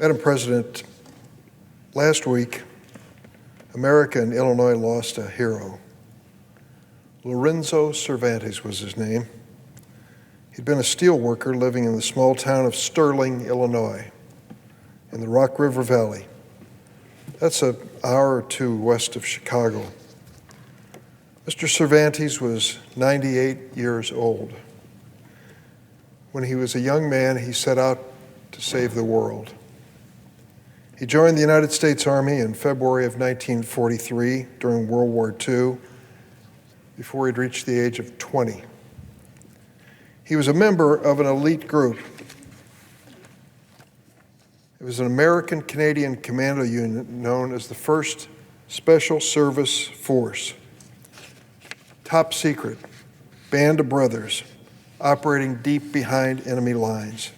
Madam President, last week, America and Illinois lost a hero. Lorenzo Cervantes was his name. He'd been a steel worker living in the small town of Sterling, Illinois, in the Rock River Valley. That's an hour or two west of Chicago. Mr. Cervantes was 98 years old. When he was a young man, he set out to save the world. He joined the United States Army in February of 1943 during World War II, before he'd reached the age of 20. He was a member of an elite group. It was an American-Canadian commando unit known as the 1st Special Service Force. Top secret, band of brothers operating deep behind enemy lines.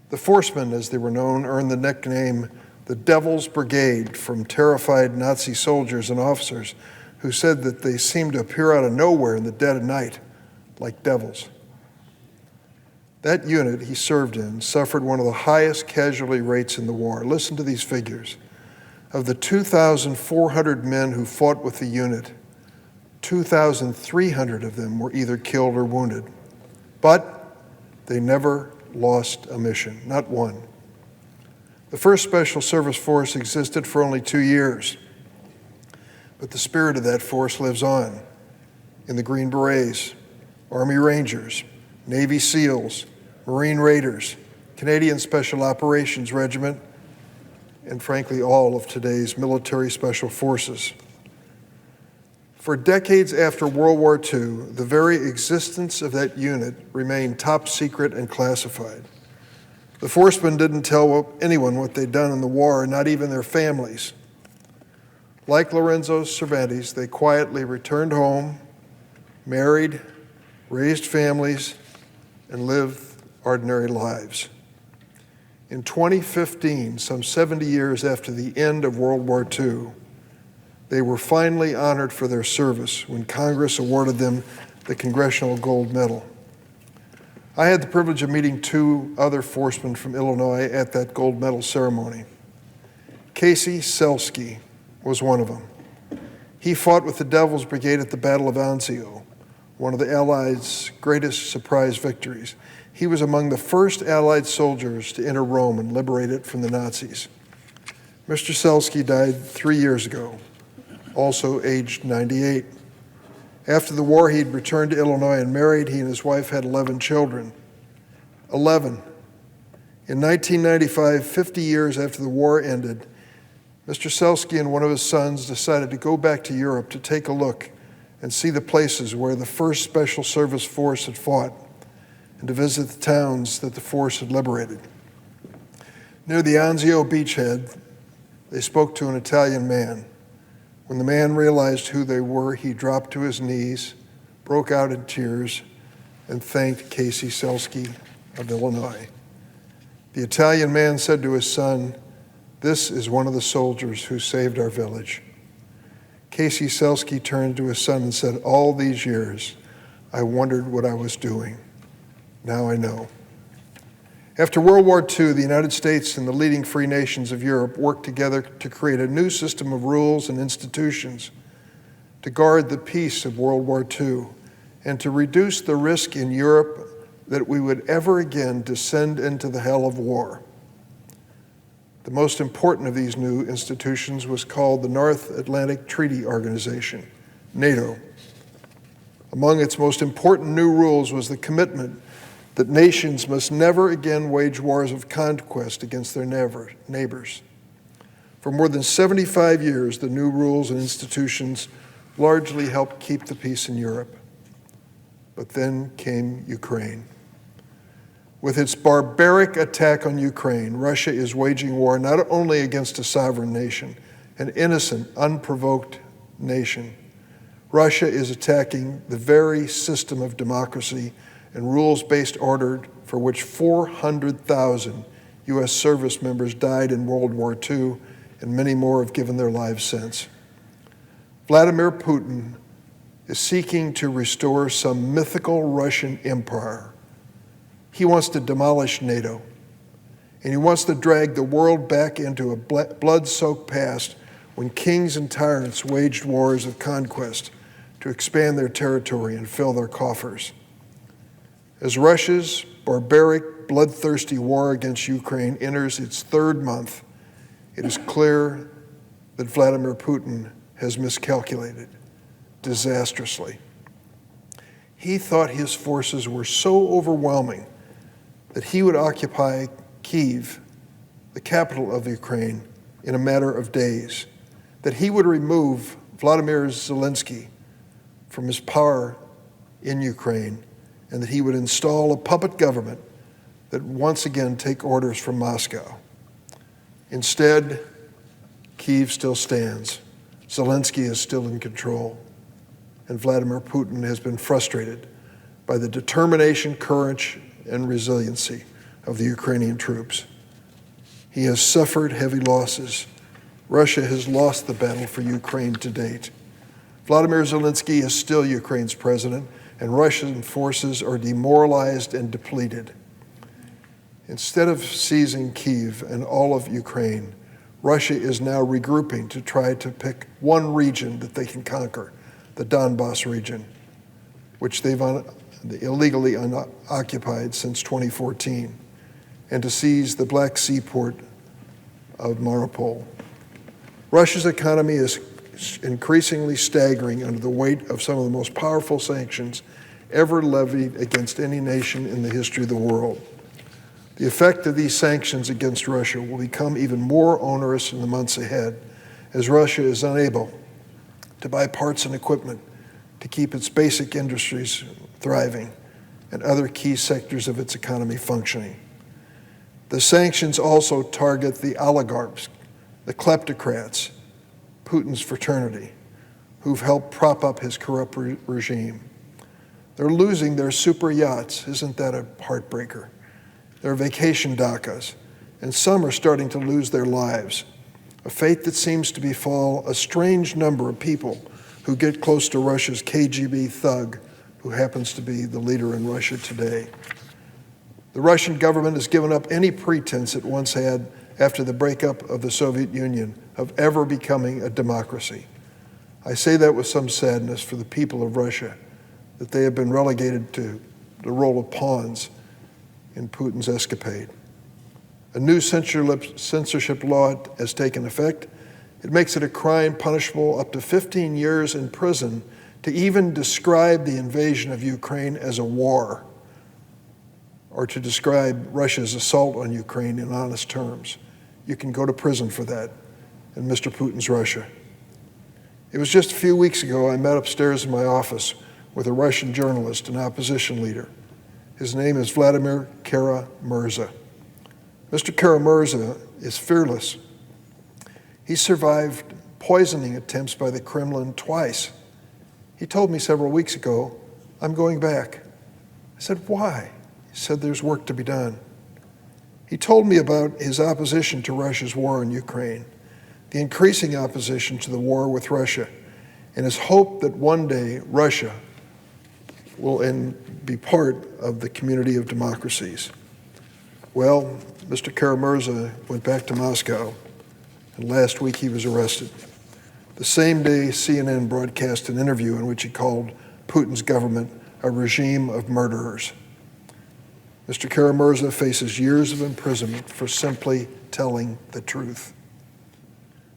The Forcemen, as they were known, earned the nickname the Devil's Brigade from terrified Nazi soldiers and officers who said that they seemed to appear out of nowhere in the dead of night like devils. That unit he served in suffered one of the highest casualty rates in the war. Listen to these figures. Of the 2,400 men who fought with the unit, 2,300 of them were either killed or wounded. But they never lost a mission, not one. The 1st Special Service Force existed for only 2 years, but the spirit of that force lives on in the Green Berets, Army Rangers, Navy SEALs, Marine Raiders, Canadian Special Operations Regiment, and frankly, all of today's military special forces. For decades after World War II, the very existence of that unit remained top secret and classified. The Forcemen didn't tell anyone what they'd done in the war, not even their families. Like Lorenzo Cervantes, they quietly returned home, married, raised families, and lived ordinary lives. In 2015, some 70 years after the end of World War II, they were finally honored for their service when Congress awarded them the Congressional Gold Medal. I had the privilege of meeting 2 other Forcemen from Illinois at that Gold Medal ceremony. Casey Selsky was one of them. He fought with the Devil's Brigade at the Battle of Anzio, one of the Allies' greatest surprise victories. He was among the first Allied soldiers to enter Rome and liberate it from the Nazis. Mr. Selsky died 3 years ago, also aged 98. After the war, he'd returned to Illinois and married. He and his wife had 11 children. 11. In 1995, 50 years after the war ended, Mr. Selsky and one of his sons decided to go back to Europe to take a look and see the places where the 1st Special Service Force had fought and to visit the towns that the force had liberated. Near the Anzio beachhead, they spoke to an Italian man. When the man realized who they were, he dropped to his knees, broke out in tears, and thanked Casey Selsky of Illinois. The Italian man said to his son, "This is one of the soldiers who saved our village." Casey Selsky turned to his son and said, "All these years, I wondered what I was doing. Now I know." After World War II, the United States and the leading free nations of Europe worked together to create a new system of rules and institutions to guard the peace of World War II and to reduce the risk in Europe that we would ever again descend into the hell of war. The most important of these new institutions was called the North Atlantic Treaty Organization, NATO. Among its most important new rules was the commitment that nations must never again wage wars of conquest against their neighbors. For more than 75 years, the new rules and institutions largely helped keep the peace in Europe. But then came Ukraine. With its barbaric attack on Ukraine, Russia is waging war not only against a sovereign nation, an innocent, unprovoked nation. Russia is attacking the very system of democracy and rules-based order for which 400,000 U.S. service members died in World War II, and many more have given their lives since. Vladimir Putin is seeking to restore some mythical Russian empire. He wants to demolish NATO And he wants to drag the world back into a blood-soaked past when kings and tyrants waged wars of conquest to expand their territory and fill their coffers. As Russia's barbaric, bloodthirsty war against Ukraine enters its third month, it is clear that Vladimir Putin has miscalculated disastrously. He thought his forces were so overwhelming that he would occupy Kyiv, the capital of Ukraine, in a matter of days, that he would remove Vladimir Zelensky from his power in Ukraine, and that he would install a puppet government that would once again take orders from Moscow. Instead, Kyiv still stands. Zelensky is still in control, and Vladimir Putin has been frustrated by the determination, courage, and resiliency of the Ukrainian troops. He has suffered heavy losses. Russia has lost the battle for Ukraine to date. Vladimir Zelensky is still Ukraine's president, and Russian forces are demoralized and depleted. Instead of seizing Kyiv and all of Ukraine, Russia is now regrouping to try to pick one region that they can conquer, the Donbas region, which they've illegally occupied since 2014, and to seize the Black Sea port of Mariupol. Russia's economy is increasingly staggering under the weight of some of the most powerful sanctions ever levied against any nation in the history of the world. The effect of these sanctions against Russia will become even more onerous in the months ahead, as Russia is unable to buy parts and equipment to keep its basic industries thriving and other key sectors of its economy functioning. The sanctions also target the oligarchs, the kleptocrats, Putin's fraternity, who've helped prop up his corrupt regime. They're losing their super yachts. Isn't that a heartbreaker? Their vacation dakas, and some are starting to lose their lives, a fate that seems to befall a strange number of people who get close to Russia's KGB thug, who happens to be the leader in Russia today. The Russian government has given up any pretense it once had after the breakup of the Soviet Union of ever becoming a democracy. I say that with some sadness for the people of Russia, that they have been relegated to the role of pawns in Putin's escapade. A new censorship law has taken effect. It makes it a crime punishable up to 15 years in prison to even describe the invasion of Ukraine as a war, or to describe Russia's assault on Ukraine in honest terms. You can go to prison for that in Mr. Putin's Russia. It was just a few weeks ago I met upstairs in my office with a Russian journalist and opposition leader. His name is Vladimir Kara-Murza. Mr. Kara-Murza is fearless. He survived poisoning attempts by the Kremlin twice. He told me several weeks ago, "I'm going back." I said, "Why?" He said, "There's work to be done." He told me about his opposition to Russia's war in Ukraine, the increasing opposition to the war with Russia, and his hope that one day Russia will be part of the community of democracies. Well, Mr. Kara-Murza went back to Moscow, and last week he was arrested. The same day, CNN broadcast an interview in which he called Putin's government a regime of murderers. Mr. Kara-Murza faces years of imprisonment for simply telling the truth.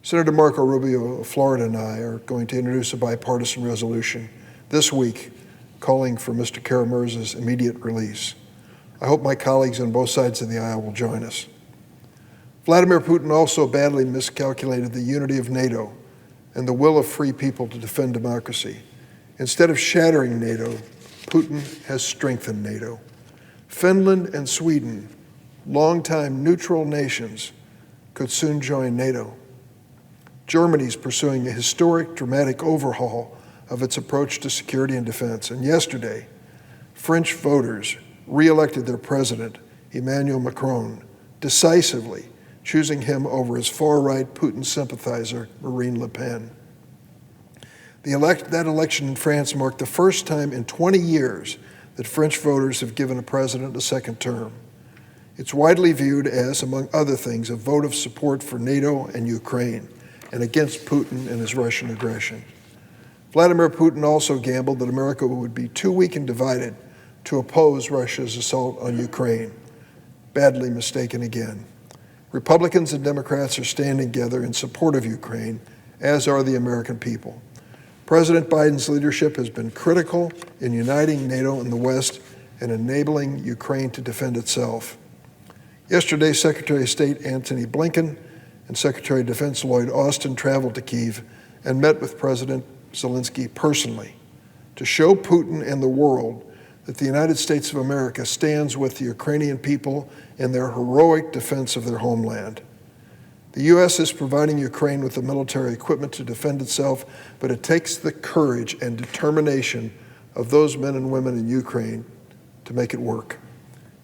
Senator Marco Rubio of Florida and I are going to introduce a bipartisan resolution this week calling for Mr. Kara-Murza's immediate release. I hope my colleagues on both sides of the aisle will join us. Vladimir Putin also badly miscalculated the unity of NATO and the will of free people to defend democracy. Instead of shattering NATO, Putin has strengthened NATO. Finland and Sweden, longtime neutral nations, could soon join NATO. Germany's pursuing a historic, dramatic overhaul of its approach to security and defense. And yesterday, French voters re-elected their president, Emmanuel Macron, decisively, choosing him over his far-right Putin sympathizer, Marine Le Pen. That election in France marked the first time in 20 years that French voters have given a president a second term. It's widely viewed as, among other things, a vote of support for NATO and Ukraine and against Putin and his Russian aggression. Vladimir Putin also gambled that America would be too weak and divided to oppose Russia's assault on Ukraine. Badly mistaken again. Republicans and Democrats are standing together in support of Ukraine, as are the American people. President Biden's leadership has been critical in uniting NATO and the West and enabling Ukraine to defend itself. Yesterday, Secretary of State Antony Blinken and Secretary of Defense Lloyd Austin traveled to Kyiv and met with President Zelensky personally to show Putin and the world that the United States of America stands with the Ukrainian people in their heroic defense of their homeland. The U.S. is providing Ukraine with the military equipment to defend itself, but it takes the courage and determination of those men and women in Ukraine to make it work.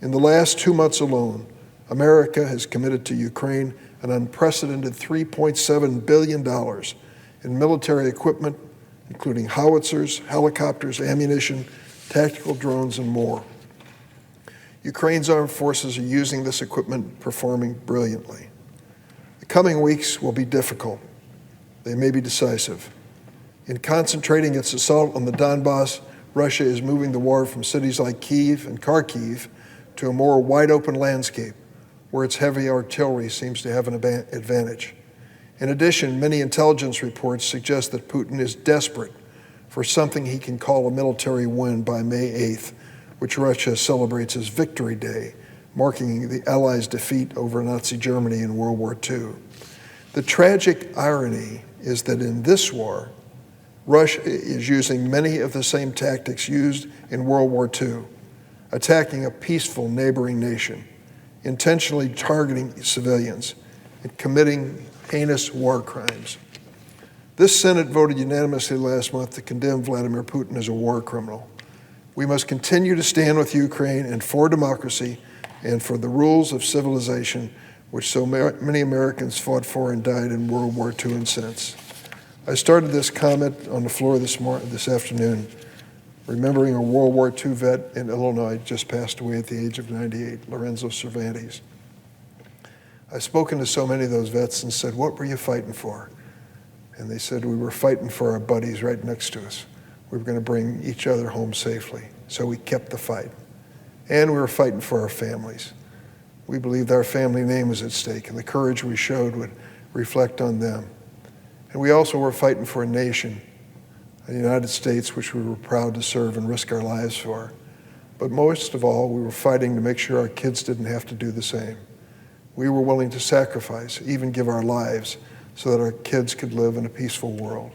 In the last 2 months alone, America has committed to Ukraine an unprecedented $3.7 billion in military equipment, including howitzers, helicopters, ammunition, tactical drones, and more. Ukraine's armed forces are using this equipment, performing brilliantly. The coming weeks will be difficult. They may be decisive. In concentrating its assault on the Donbass, Russia is moving the war from cities like Kyiv and Kharkiv to a more wide-open landscape where its heavy artillery seems to have an advantage. In addition, many intelligence reports suggest that Putin is desperate for something he can call a military win by May 8th, which Russia celebrates as Victory Day, marking the Allies' defeat over Nazi Germany in World War II. The tragic irony is that in this war, Russia is using many of the same tactics used in World War II, attacking a peaceful neighboring nation, intentionally targeting civilians, and committing heinous war crimes. This Senate voted unanimously last month to condemn Vladimir Putin as a war criminal. We must continue to stand with Ukraine and for democracy and for the rules of civilization which so many Americans fought for and died in World War II and since. I started this comment on the floor this afternoon, remembering a World War II vet in Illinois just passed away at the age of 98, Lorenzo Cervantes. I've spoken to so many of those vets and said, "What were you fighting for?" And they said, "We were fighting for our buddies right next to us. We were going to bring each other home safely." So we kept the fight. And we were fighting for our families. We believed our family name was at stake, and the courage we showed would reflect on them. And we also were fighting for a nation, the United States, which we were proud to serve and risk our lives for. But most of all, we were fighting to make sure our kids didn't have to do the same. We were willing to sacrifice, even give our lives, so that our kids could live in a peaceful world.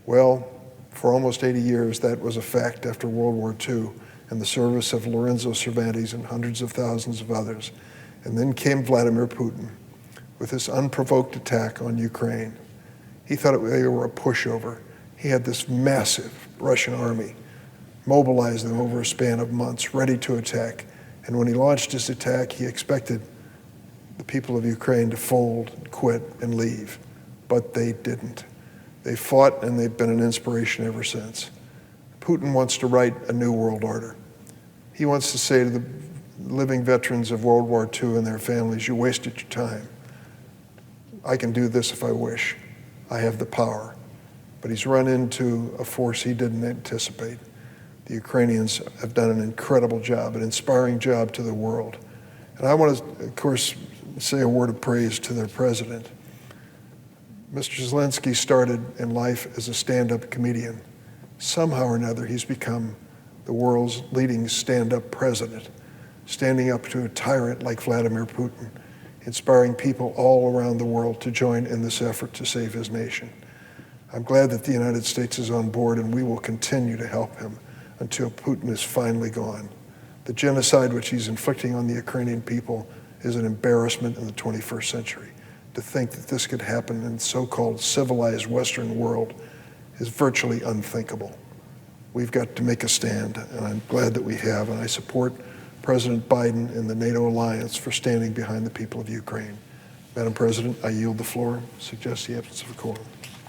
Well, for almost 80 years, that was a fact after World War II and the service of Lorenzo Cervantes and hundreds of thousands of others. And then came Vladimir Putin with this unprovoked attack on Ukraine. He thought they were a pushover. He had this massive Russian army, mobilized them over a span of months, ready to attack. And when he launched his attack, he expected the people of Ukraine to fold, quit, and leave. But they didn't. They fought, and they've been an inspiration ever since. Putin wants to write a new world order. He wants to say to the living veterans of World War II and their families, "You wasted your time. I can do this if I wish. I have the power." But he's run into a force he didn't anticipate. The Ukrainians have done an incredible job, an inspiring job to the world. And I want to, of course, say a word of praise to their president. Mr. Zelensky started in life as a stand-up comedian. Somehow or another, he's become the world's leading stand-up president, standing up to a tyrant like Vladimir Putin, inspiring people all around the world to join in this effort to save his nation. I'm glad that the United States is on board, and we will continue to help him until Putin is finally gone. The genocide which he's inflicting on the Ukrainian people is an embarrassment in the 21st century. To think that this could happen in the so-called civilized Western world is virtually unthinkable. We've got to make a stand, and I'm glad that we have, and I support President Biden and the NATO alliance for standing behind the people of Ukraine. Madam President, I yield the floor. Suggest the absence of a quorum.